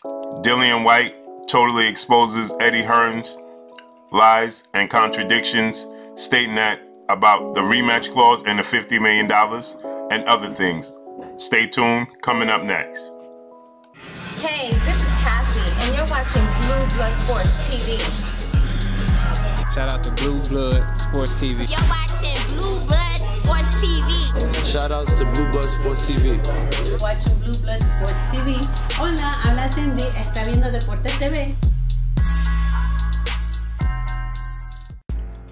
Dillian Whyte totally exposes Eddie Hearn's lies and contradictions, stating that about the rematch clause and the $50 million and other things. Stay tuned, coming up next. Hey, this is Cassie, and you're watching Blue Blood Sports TV. Shout out to Blue Blood Sports TV. You're watching Blue Blood Sports TV. Shout outs to Blue Blood Sports TV. You're watching Blue Blood Sports TV. Hola, habla Cindy, está viendo Deportes TV.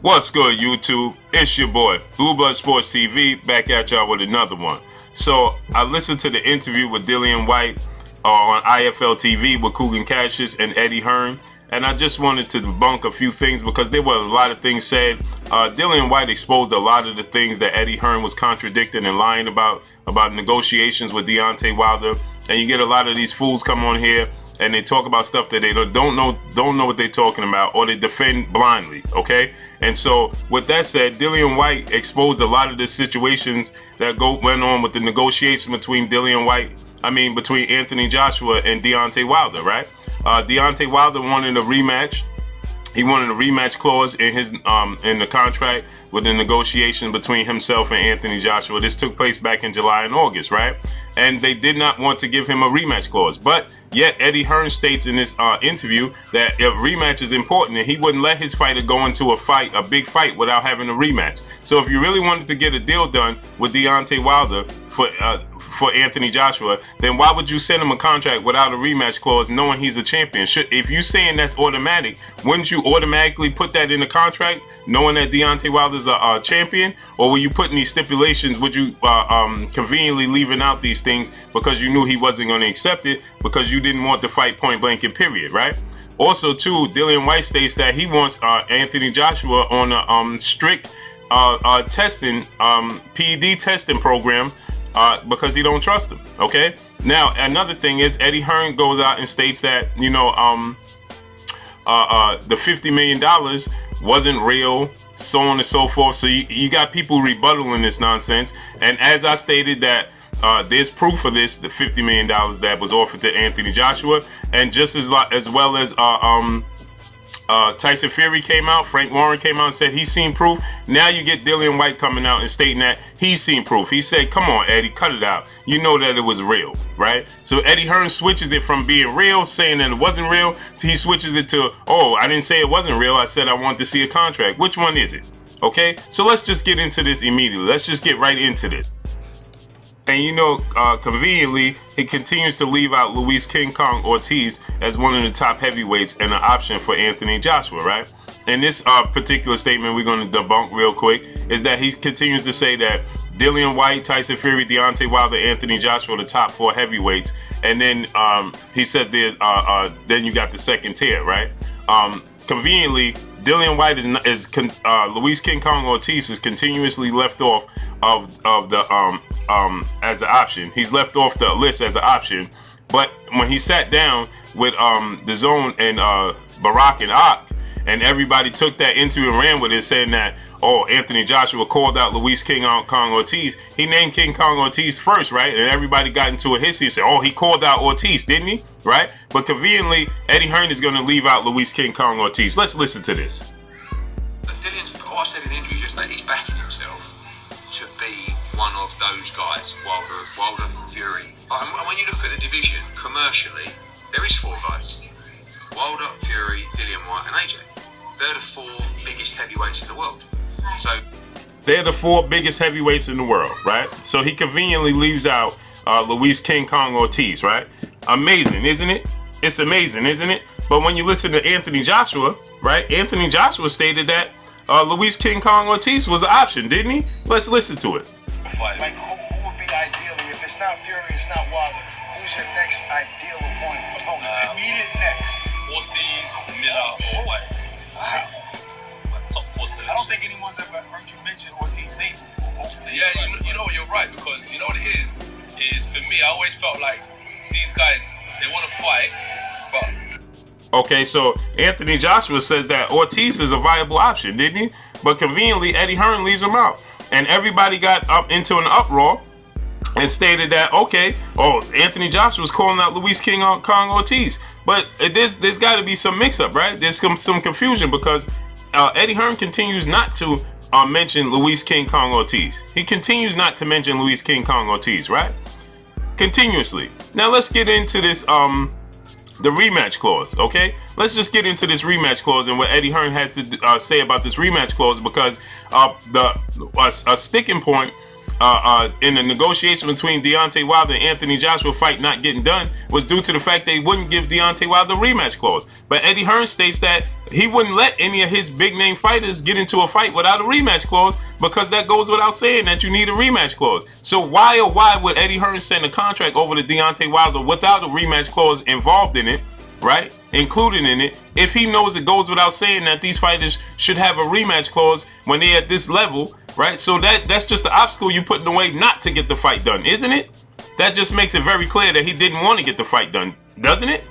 What's good, YouTube? It's your boy, Blue Blood Sports TV, back at y'all with another one. So, I listened to the interview with Dillian Whyte on IFL TV with Coogan Cassius and Eddie Hearn, and I just wanted to debunk a few things because there were a lot of things said. Dillian Whyte exposed a lot of the things that Eddie Hearn was contradicting and lying about negotiations with Deontay Wilder, and you get a lot of these fools come on here and they talk about stuff that they don't know what they're talking about, or they defend blindly, okay? And so, with that said, Dillian Whyte exposed a lot of the situations that went on with the negotiation between between Anthony Joshua and Deontay Wilder, right? Deontay Wilder wanted a rematch. He wanted a rematch clause in his in the contract with the negotiation between himself and Anthony Joshua. This took place back in July and August, right? And they did not want to give him a rematch clause. But yet Eddie Hearn states in this interview that a rematch is important, and he wouldn't let his fighter go into a big fight without having a rematch. So if you really wanted to get a deal done with Deontay Wilder for Anthony Joshua, then why would you send him a contract without a rematch clause knowing he's a champion? If you're saying that's automatic, wouldn't you automatically put that in the contract knowing that Deontay Wilder's a champion? Or were you putting these stipulations, would you conveniently leaving out these things because you knew he wasn't going to accept it because you didn't want the fight point blank and period, right? Also too, Dillian Whyte states that he wants Anthony Joshua on a strict testing, PED testing program because he don't trust him, okay? Now, another thing is Eddie Hearn goes out and states that, you know, the $50 million wasn't real, so on and so forth. So you got people rebuttaling this nonsense. And as I stated that there's proof of this, the $50 million that was offered to Anthony Joshua, and just as well as Tyson Fury came out, Frank Warren came out and said he's seen proof. Now you get Dillian Whyte coming out and stating that he's seen proof. He said, come on, Eddie, cut it out. You know that it was real, right? So Eddie Hearn switches it from being real, saying that it wasn't real, to he switches it to, oh, I didn't say it wasn't real. I said I wanted to see a contract. Which one is it? Okay, so let's just get into this immediately. Let's just get right into this. And you know, conveniently, he continues to leave out Luis King Kong Ortiz as one of the top heavyweights and an option for Anthony Joshua, right? And this particular statement we're going to debunk real quick is that he continues to say that Dillian Whyte, Tyson Fury, Deontay Wilder, Anthony Joshua are the top 4 heavyweights. And then he says then you got the second tier, right? Conveniently, Dillian Whyte is Luis King Kong Ortiz is continuously left off of the as an option. He's left off the list as an option. But when he sat down with the Zone and Barack and Ak, and everybody took that interview and ran with it, saying that, oh, Anthony Joshua called out Luis King Kong Ortiz. He named King Kong Ortiz first, right? And everybody got into a hissy and said, oh, he called out Ortiz, didn't he? Right? But conveniently, Eddie Hearn is going to leave out Luis King Kong Ortiz. Let's listen to this. Dillian's, what I said in the interview just that he's backing himself to be one of those guys, Wilder and Fury. And when you look at the division commercially, there is 4 guys: Wilder, Fury, Dillian Whyte, and AJ. They're the 4 biggest heavyweights in the world. So they're the 4 biggest heavyweights in the world, right? So he conveniently leaves out Luis King Kong Ortiz, right? Amazing, isn't it? It's amazing, isn't it? But when you listen to Anthony Joshua, right? Anthony Joshua stated that Luis King Kong Ortiz was an option, didn't he? Let's listen to it. Like who would be ideally, if it's not Fury, it's not Wilder, who's your next ideal opponent? Immediate next. Ortiz, Miller, or White. Top 4 selection. I don't think anyone's ever heard you mention Ortiz's name before. Yeah, you know, you're right, because you know what it is for me, I always felt like these guys, they want to fight, but... Okay, so Anthony Joshua says that Ortiz is a viable option, didn't he? But conveniently, Eddie Hearn leaves him out. And everybody got up into an uproar and stated that, okay, Anthony Joshua's calling out Luis King Kong Ortiz. But there's got to be some mix-up, right? There's some confusion because Eddie Hearn continues not to mention Luis King Kong Ortiz. He continues not to mention Luis King Kong Ortiz, right? Continuously. Now let's get into this, the rematch clause, okay? Let's just get into this rematch clause and what Eddie Hearn has to say about this rematch clause, because a sticking point in the negotiation between Deontay Wilder and Anthony Joshua fight not getting done was due to the fact they wouldn't give Deontay Wilder a rematch clause. But Eddie Hearn states that he wouldn't let any of his big name fighters get into a fight without a rematch clause, because that goes without saying that you need a rematch clause. So why would Eddie Hearn send a contract over to Deontay Wilder without a rematch clause involved in it, right? Included in it, if he knows it goes without saying that these fighters should have a rematch clause when they're at this level, right? So that's just the obstacle you put in the way not to get the fight done, isn't it? That just makes it very clear that he didn't want to get the fight done, doesn't it?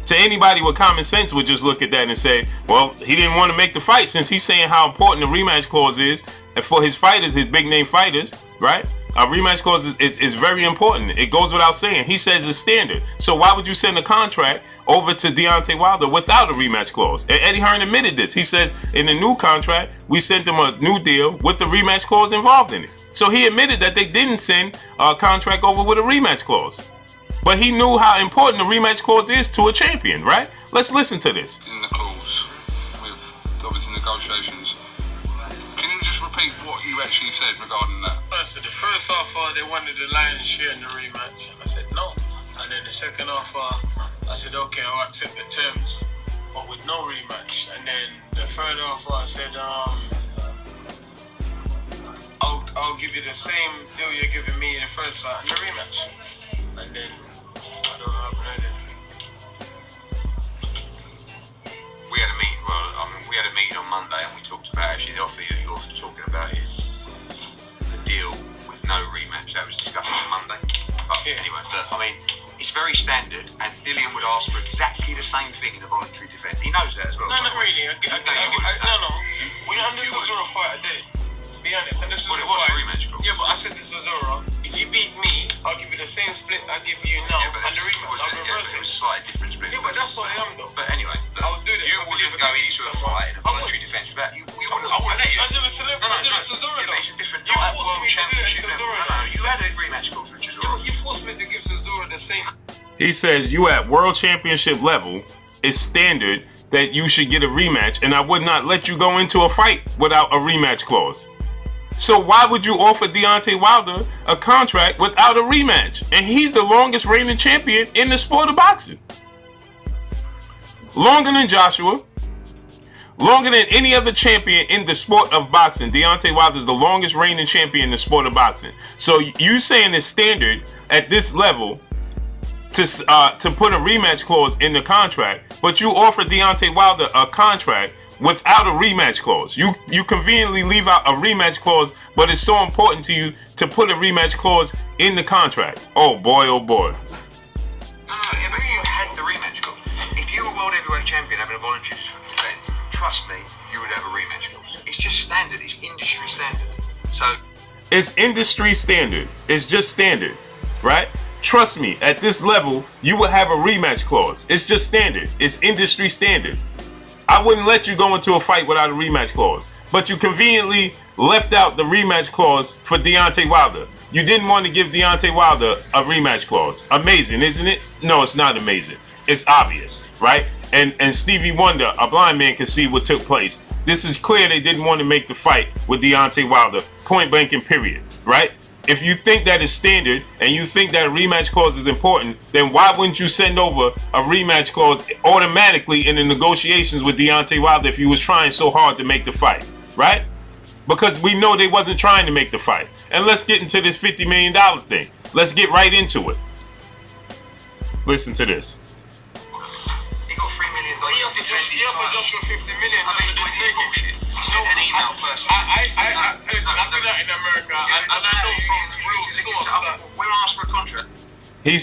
To anybody with common sense would just look at that and say, well, he didn't want to make the fight since he's saying how important the rematch clause is for his fighters, his big name fighters, right? A rematch clause is very important. It goes without saying. He says it's standard. So why would you send a contract over to Deontay Wilder without a rematch clause? And Eddie Hearn admitted this. He says in the new contract, we sent him a new deal with the rematch clause involved in it. So he admitted that they didn't send a contract over with a rematch clause. But he knew how important the rematch clause is to a champion, right? Let's listen to this. In the clause, with obviously negotiations, can you just repeat what you actually said regarding that? I said the first half they wanted the lion's share in the rematch, and I said no. And then the second half I said okay, I'll accept the terms, but with no rematch. And then the third half I said I'll give you the same deal you're giving me in the first fight in the rematch. And then I don't know how to do it. We had a meeting. Well, I mean, we had a meeting on Monday, and we talked about actually the offer that you're talking about is the deal with no rematch. That was discussed on Monday. But anyway, I mean, it's very standard, and Dillian would ask for exactly the same thing in a voluntary defence. He knows that as well. No, not really. No. We under Cesaro fight a day. Be honest, and this is a rematch. Yeah, but I said to Cesaro, if you beat me, I'll give you the same split I give you now. Yeah, but and the rematch, I'll reverse it. It was a slightly different split. Yeah, but that's what I am though. But anyway, look, I'll do this. You wouldn't go into a fight in a voluntary defence without you. I wouldn't let you. I did a celebrity. I did a Cesaro though. It's a different. You forced me to do it, Cesaro. No, you had a rematch clause with Cesaro. Yeah, but you forced me to give Cesaro the same. He says you at world championship level, it's standard that you should get a rematch, and I would not let you go into a fight without a rematch clause. So why would you offer Deontay Wilder a contract without a rematch? And he's the longest reigning champion in the sport of boxing. Longer than Joshua. Longer than any other champion in the sport of boxing. Deontay Wilder is the longest reigning champion in the sport of boxing. So you saying it's standard at this level to put a rematch clause in the contract, but you offer Deontay Wilder a contract without a rematch clause. You conveniently leave out a rematch clause, but it's so important to you to put a rematch clause in the contract. Oh boy, oh boy. No, yeah, but you had the rematch clause. If you were world heavyweight champion having a voluntary defence, trust me, you would have a rematch clause. It's just standard. It's industry standard. So it's industry standard. It's just standard, right? Trust me, at this level, you will have a rematch clause. It's just standard. It's industry standard. I wouldn't let you go into a fight without a rematch clause. But you conveniently left out the rematch clause for Deontay Wilder. You didn't want to give Deontay Wilder a rematch clause. Amazing, isn't it? No, it's not amazing. It's obvious, right? And Stevie Wonder, a blind man, can see what took place. This is clear they didn't want to make the fight with Deontay Wilder. Point blank and period, right? If you think that is standard and you think that a rematch clause is important, then why wouldn't you send over a rematch clause automatically in the negotiations with Deontay Wilder if you was trying so hard to make the fight, right? Because we know they wasn't trying to make the fight. And let's get into this $50 million thing. Let's get right into it. Listen to this. He got $3 million. He offered Joshua $50 million. I mean, bullshit. He sent an email first. Listen, I do that in America, and I know from real source that we'll ask for a contract. He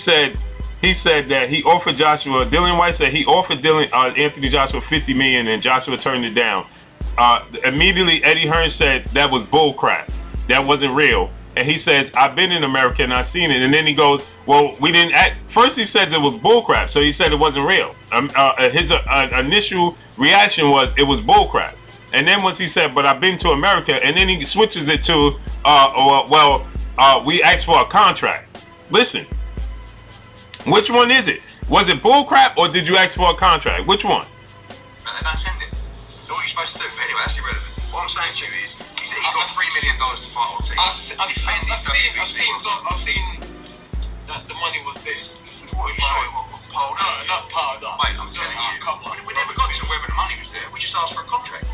said that he offered Joshua. Dillian Whyte said he offered Anthony Joshua $50 million, and Joshua turned it down. Immediately, Eddie Hearn said that was bull crap. That wasn't real. and he says, I've been in America and I've seen it. And then he goes, well, we didn't act. First he says it was bullcrap, so he said it wasn't real. His initial reaction was it was bullcrap. And then once he said, but I've been to America, and then he switches it to, we asked for a contract. Listen, which one is it? Was it bullcrap or did you ask for a contract? Which one? No, they don't send it. That's all you're supposed to do. But anyway, that's irrelevant. What I'm saying to you is that he got $3 million to fight Ortiz. I've seen that the money was there. What, you sure it was piled up? No, not piled up. Mate, I'm telling you, come on. We never got to whether the money was there. We just asked for a contract.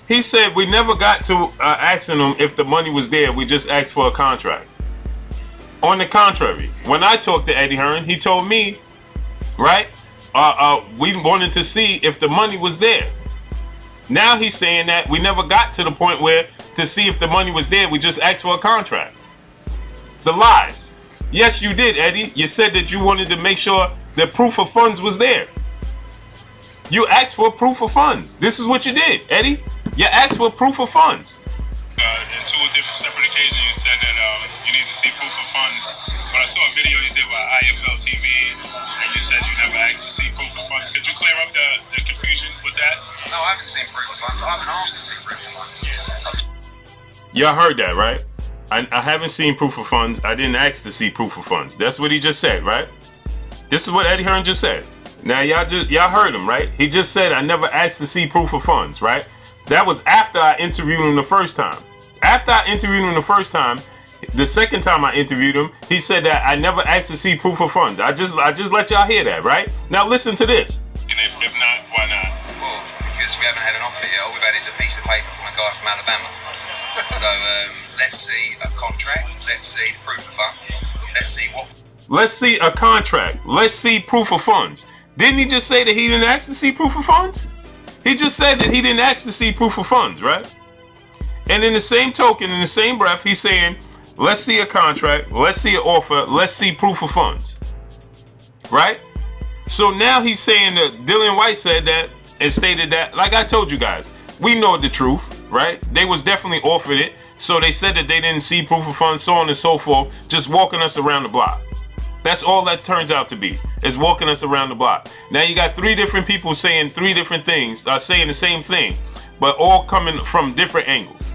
He said we never got to asking him if the money was there. We just asked for a contract. On the contrary, when I talked to Eddie Hearn, he told me, right, we wanted to see if the money was there. Now he's saying that we never got to the point where to see if the money was there. We just asked for a contract. The lies. Yes, you did, Eddie. You said that you wanted to make sure the proof of funds was there. You asked for proof of funds. This is what you did, Eddie. You asked for proof of funds. In two different separate occasions, you said that you need to see proof of funds. But I saw a video you did with IFL TV, and you said you never asked to see proof of funds. Could you clear up the confusion with that? No, I haven't seen proof of funds. I haven't asked to see proof of funds. Y'all heard that, right? I haven't seen proof of funds. I didn't ask to see proof of funds. That's what he just said, right? This is what Eddie Hearn just said. Now y'all heard him, right? He just said I never asked to see proof of funds, right? That was after I interviewed him the first time. After I interviewed him the first time, the second time I interviewed him, he said that I never asked to see proof of funds. I just let y'all hear that, right? Now listen to this. And if not, why not? Well, because we haven't had an offer yet. All we've had is a piece of paper from a guy from Alabama. So let's see a contract. Let's see the proof of funds. Let's see what. Let's see a contract. Let's see proof of funds. Didn't he just say that he didn't ask to see proof of funds? He just said that he didn't ask to see proof of funds, right? And in the same token, in the same breath, he's saying, let's see a contract, let's see an offer, let's see proof of funds, right? So now he's saying that Dillian Whyte said that and stated that, like I told you guys, we know the truth, right? They was definitely offered it. So they said that they didn't see proof of funds, so on and so forth, just walking us around the block. That's all that turns out to be, is walking us around the block. Now you got three different people saying three different things, saying the same thing, but all coming from different angles,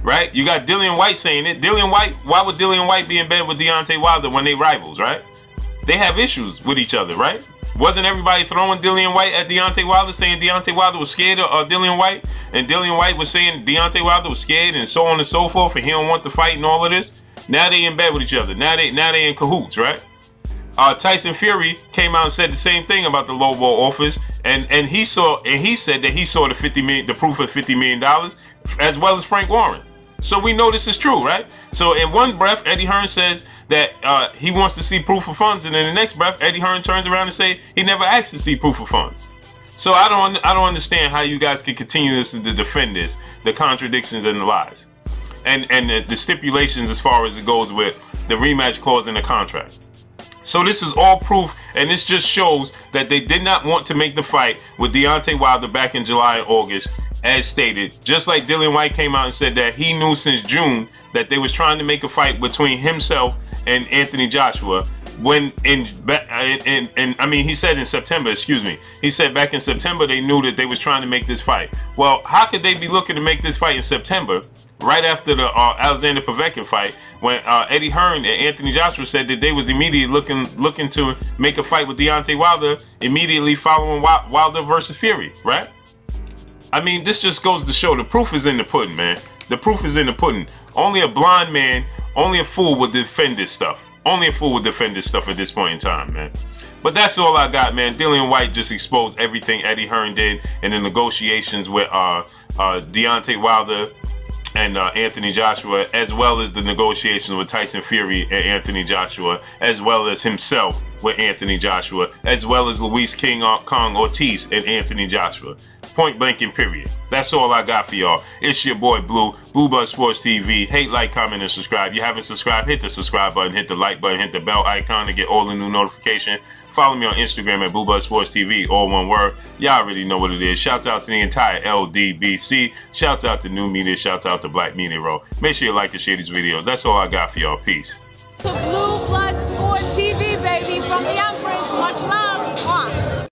right? You got Dillian Whyte saying it. Dillian Whyte, why would Dillian Whyte be in bed with Deontay Wilder when they rivals, right? They have issues with each other, right? Wasn't everybody throwing Dillian Whyte at Deontay Wilder, saying Deontay Wilder was scared of Dillian Whyte, and Dillian Whyte was saying Deontay Wilder was scared, and so on and so forth, and he don't want to fight and all of this? Now they in bed with each other. Now they in cahoots, right? Tyson Fury came out and said the same thing about the lowball offers, and he said that he saw the proof of $50 million, as well as Frank Warren. So we know this is true, right? So in one breath, Eddie Hearn says that he wants to see proof of funds, and in the next breath, Eddie Hearn turns around and say he never asked to see proof of funds. So I don't understand how you guys can continue to defend this, the contradictions and the lies, and the stipulations as far as it goes with the rematch clause in the contract. So this is all proof, and this just shows that they did not want to make the fight with Deontay Wilder back in July and August, as stated. Just like Dillian Whyte came out and said that he knew since June that they was trying to make a fight between himself and Anthony Joshua. When he said in September, excuse me. He said back in September they knew that they was trying to make this fight. Well, how could they be looking to make this fight in September, right after the Alexander Povetkin fight, when Eddie Hearn and Anthony Joshua said that they was immediately looking to make a fight with Deontay Wilder immediately following Wilder versus Fury, right? I mean, this just goes to show the proof is in the pudding, man. The proof is in the pudding. Only a blind man, only a fool would defend this stuff. Only a fool would defend this stuff at this point in time, man. But that's all I got, man. Dillian Whyte just exposed everything Eddie Hearn did in the negotiations with Deontay Wilder and Anthony Joshua, as well as the negotiations with Tyson Fury and Anthony Joshua, as well as himself with Anthony Joshua, as well as Luis King Kong Ortiz and Anthony Joshua. Point blank and period. That's all I got for y'all. It's your boy Blue, Blue Blood Sports TV. Hate, like, comment, and subscribe. You haven't subscribed, hit the subscribe button, hit the like button, hit the bell icon to get all the new notifications. Follow me on Instagram at Blue Blood Sports TV, all one word. Y'all already know what it is. Shouts out to the entire LDBC. Shouts out to New Media. Shouts out to Black Media Row. Make sure you like and share these videos. That's all I got for y'all. Peace. Blue.